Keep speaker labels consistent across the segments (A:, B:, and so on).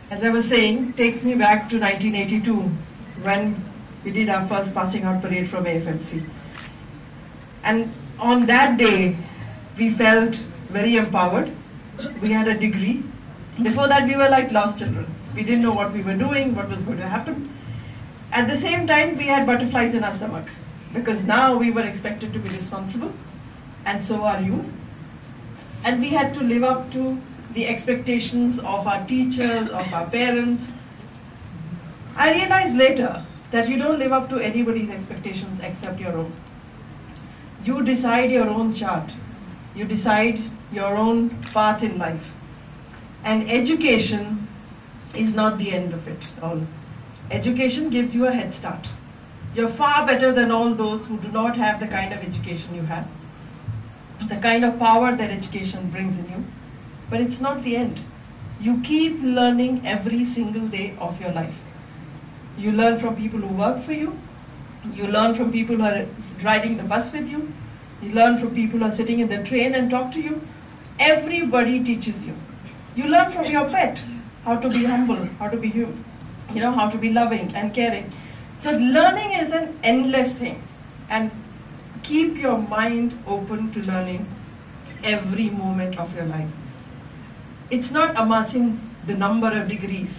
A: as I was saying, takes me back to 1982 when we did our first passing out parade from AFMC. And on that day, we felt very empowered. We had a degree. Before that, we were like lost children. We didn't know what we were doing, what was going to happen. At the same time, we had butterflies in our stomach because now we were expected to be responsible, and so are you. And we had to live up to the expectations of our teachers, of our parents. I realized later that you don't live up to anybody's expectations except your own. You decide your own chart. You decide your own path in life. And education is not the end of it all. Education gives you a head start. You're far better than all those who do not have the kind of education you have, the kind of power that education brings in you. But it's not the end. You keep learning every single day of your life. You learn from people who work for you. You learn from people who are riding the bus with you. You learn from people who are sitting in the train and talk to you. Everybody teaches you. You learn from your pet how to be humble, how to be human, how to be loving and caring. So learning is an endless thing, and keep your mind open to learning every moment of your life. It's not amassing the number of degrees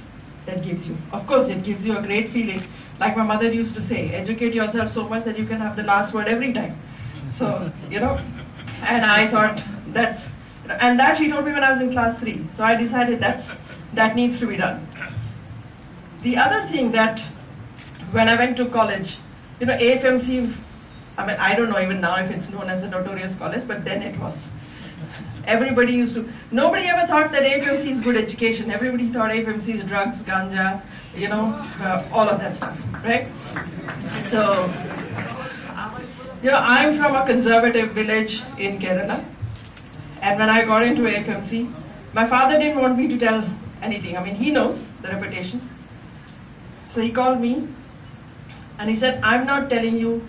A: that gives you. Of course, it gives you a great feeling. Like my mother used to say, educate yourself so much that you can have the last word every time. So, and I thought and that she told me when I was in class 3. So I decided that needs to be done. The other thing that when I went to college, AFMC, I don't know even now if it's known as a notorious college, but then it was. Nobody ever thought that AFMC is good education. Everybody thought AFMC is drugs, ganja, all of that stuff, right? So, I'm from a conservative village in Kerala. And when I got into AFMC, my father didn't want me to tell anything. He knows the reputation. So he called me and he said, I'm not telling you,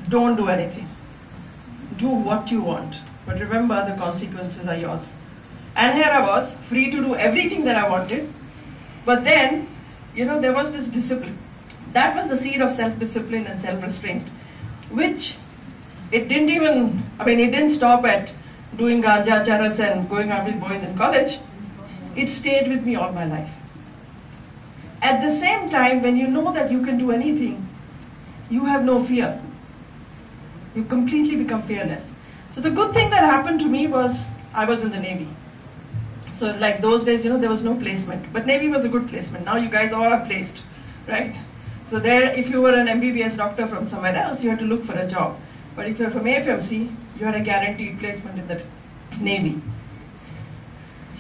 A: don't do anything. Do what you want. But remember, the consequences are yours. And here I was, free to do everything that I wanted. But then, there was this discipline. That was the seed of self-discipline and self-restraint, which it didn't stop at doing ganja, charas and going out with boys in college. It stayed with me all my life. At the same time, when you know that you can do anything, you have no fear. You completely become fearless. So the good thing that happened to me was I was in the Navy. So like those days, there was no placement. But Navy was a good placement. Now you guys all are placed, right? So there, if you were an MBBS doctor from somewhere else, you had to look for a job. But if you're from AFMC, you had a guaranteed placement in the Navy.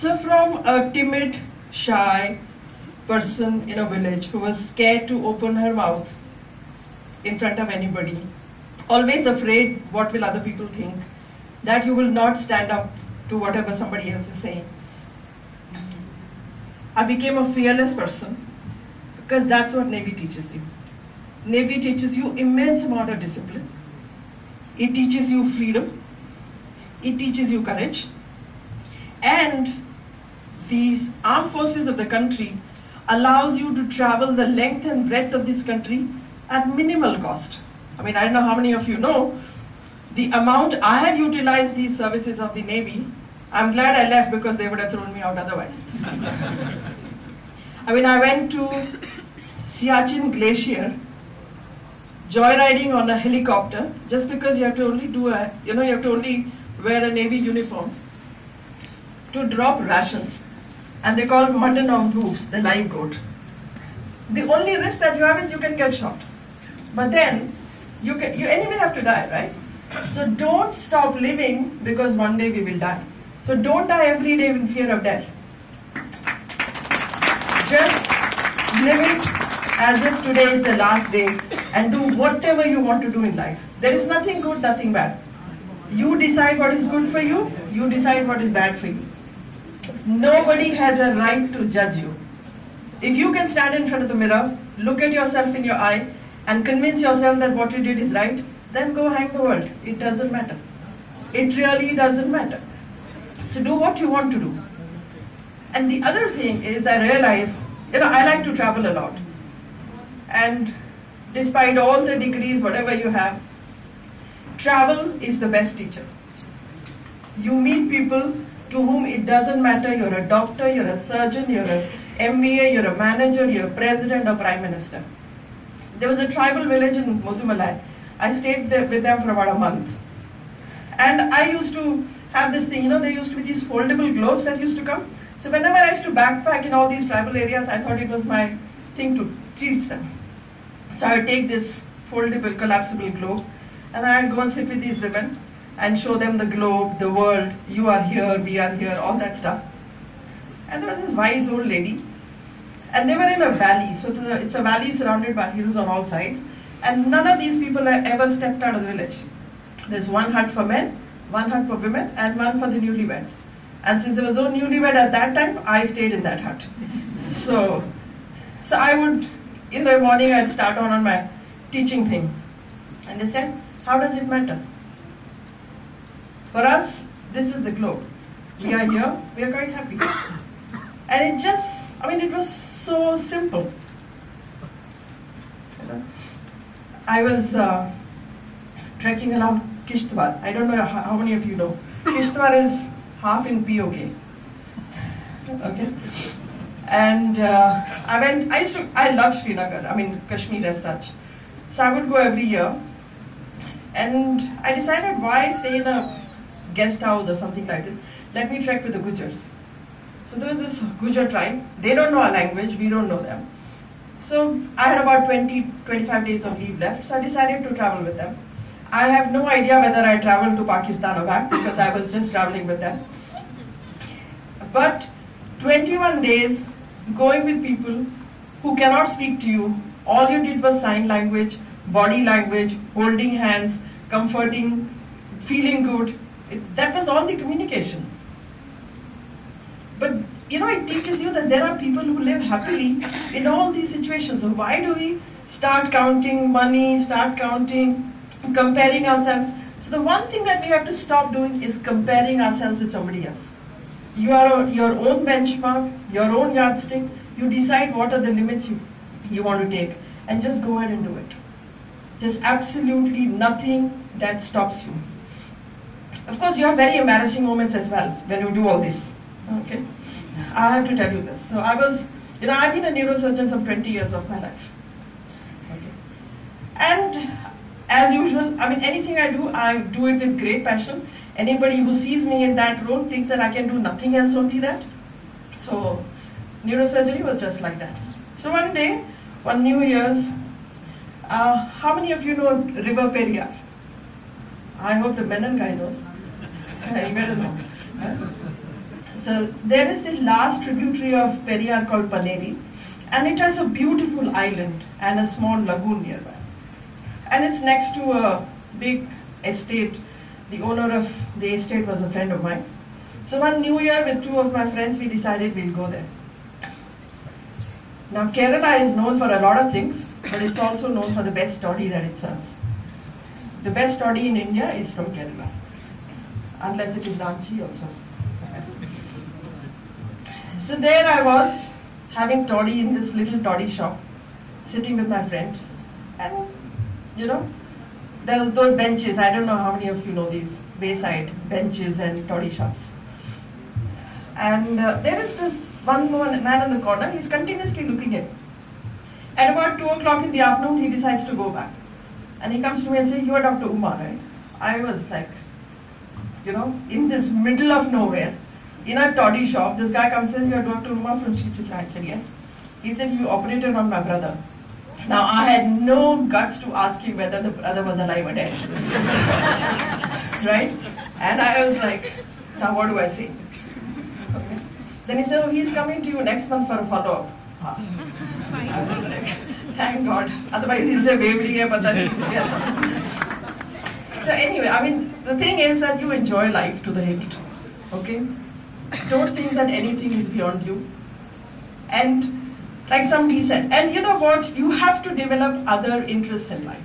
A: So from a timid, shy person in a village who was scared to open her mouth in front of anybody, always afraid what will other people think, that you will not stand up to whatever somebody else is saying, I became a fearless person, because that's what Navy teaches you. Navy teaches you immense amount of discipline. It teaches you freedom. It teaches you courage. And these armed forces of the country allows you to travel the length and breadth of this country at minimal cost. I don't know how many of you know the amount I have utilized these services of the Navy. I'm glad I left because they would have thrown me out otherwise. I went to Siachen Glacier, joyriding on a helicopter, just because you have to only you have to only wear a Navy uniform to drop rations. And they call mutton on roofs, the live goat. The only risk that you have is you can get shot. But then, you anyway have to die, right? So don't stop living because one day we will die. So don't die every day in fear of death. Just live it as if today is the last day and do whatever you want to do in life. There is nothing good, nothing bad. You decide what is good for you, you decide what is bad for you. Nobody has a right to judge you. If you can stand in front of the mirror, look at yourself in your eye, and convince yourself that what you did is right, then go hang the world. It doesn't matter. It really doesn't matter. So do what you want to do. And the other thing is I realized, I like to travel a lot. And despite all the degrees, whatever you have, travel is the best teacher. You meet people to whom it doesn't matter, you're a doctor, you're a surgeon, you're an MBA, you're a manager, you're a president or prime minister. There was a tribal village in Mudumalai. I stayed there with them for about a month. And I used to have this thing, there used to be these foldable globes that used to come. So whenever I used to backpack in all these tribal areas, I thought it was my thing to teach them. So I would take this foldable, collapsible globe, and I would go and sit with these women and show them the globe, the world, you are here, we are here, all that stuff. And there was this wise old lady, and they were in a valley. So it's a valley surrounded by hills on all sides, and none of these people have ever stepped out of the village. There's one hut for men, one hut for women, and one for the newlyweds. And since there was no newlywed at that time, I stayed in that hut. So I would, in the morning, I'd start on my teaching thing. And they said, how does it matter? For us, this is the globe. We are here, we are quite happy. And it was so simple. I was trekking around Kishtwar. I don't know how many of you know. Kishtwar is half in POK. Okay. And I love Srinagar, Kashmir as such. So I would go every year. And I decided, why stay in a guest house or something like this? Let me trek with the Gujars. So there was this Gujar tribe. They don't know our language, we don't know them. So I had about 20-25 days of leave left, so I decided to travel with them. I have no idea whether I traveled to Pakistan or back, because I was just traveling with them. But 21 days going with people who cannot speak to you, all you did was sign language, body language, holding hands, comforting, feeling good. That was all the communication. But it teaches you that there are people who live happily in all these situations. So why do we start counting money, start counting, comparing ourselves? So the one thing that we have to stop doing is comparing ourselves with somebody else. You are your own benchmark, your own yardstick. You decide what are the limits you want to take, and just go ahead and do it. Just absolutely nothing that stops you. Of course, you have very embarrassing moments as well when you do all this. Okay, I have to tell you this. So I've been a neurosurgeon some 20 years of my life. Okay, and as usual, anything I do it with great passion. Anybody who sees me in that role thinks that I can do nothing else, only that. So neurosurgery was just like that. So one day, one New Year's, how many of you know River Periyar? I hope the Menon guy knows. You better know. So there is the last tributary of Periyar called Paneri, and it has a beautiful island and a small lagoon nearby. And it's next to a big estate. The owner of the estate was a friend of mine. So one New Year with two of my friends, we decided we'll go there. Now Kerala is known for a lot of things, but it's also known for the best toddy that it serves. The best toddy in India is from Kerala, unless it is Ranchi also. So there I was, having toddy in this little toddy shop, sitting with my friend, and there was those benches. I don't know how many of you know these wayside benches and toddy shops. And there is this one man in the corner. He's continuously looking at me. At about 2 o'clock in the afternoon, he decides to go back. And he comes to me and says, "You are Dr. Uma, right?" I was like, in this middle of nowhere, in a toddy shop, this guy comes and says, "You are Dr. Uma from Sri Chitra." I said, "Yes." He said, "You operated on my brother." Now, I had no guts to ask him whether the brother was alive or dead. Right? And I was like, now what do I say? Okay. Then he said, "Oh, he's coming to you next month for a follow-up." I was like, thank God. Otherwise, he'll say, but then So anyway, the thing is that you enjoy life to the hilt. Okay? Don't think that anything is beyond you. And like somebody said, and you know what? You have to develop other interests in life.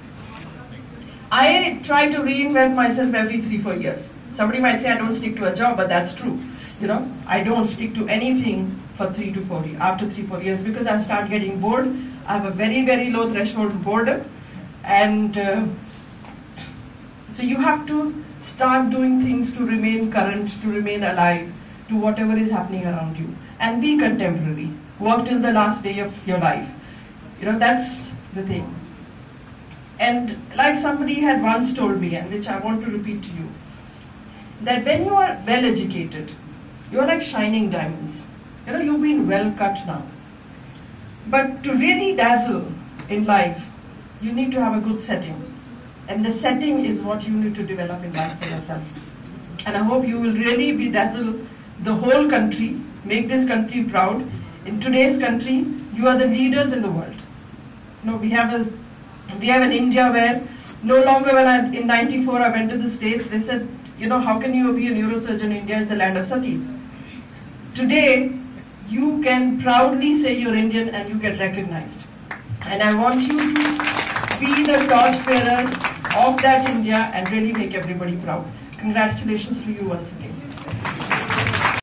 A: I try to reinvent myself every 3-4 years. Somebody might say I don't stick to a job, but that's true. I don't stick to anything for 3 to 4 years, after 3-4 years, because I start getting bored. I have a very, very low threshold of boredom. And so you have to start doing things to remain current, to remain alive to whatever is happening around you. And be contemporary. Work till the last day of your life. That's the thing. And like somebody had once told me, and which I want to repeat to you, that when you are well educated, you're like shining diamonds. You've been well cut now. But to really dazzle in life, you need to have a good setting. And the setting is what you need to develop in life for yourself. And I hope you will really be dazzle the whole country, make this country proud. In today's country, you are the leaders in the world. We have an India where no longer in 94 I went to the States, they said, how can you be a neurosurgeon? India is the land of satis. Today, you can proudly say you're Indian and you get recognized. And I want you to be the torchbearers of that India and really make everybody proud. Congratulations to you once again.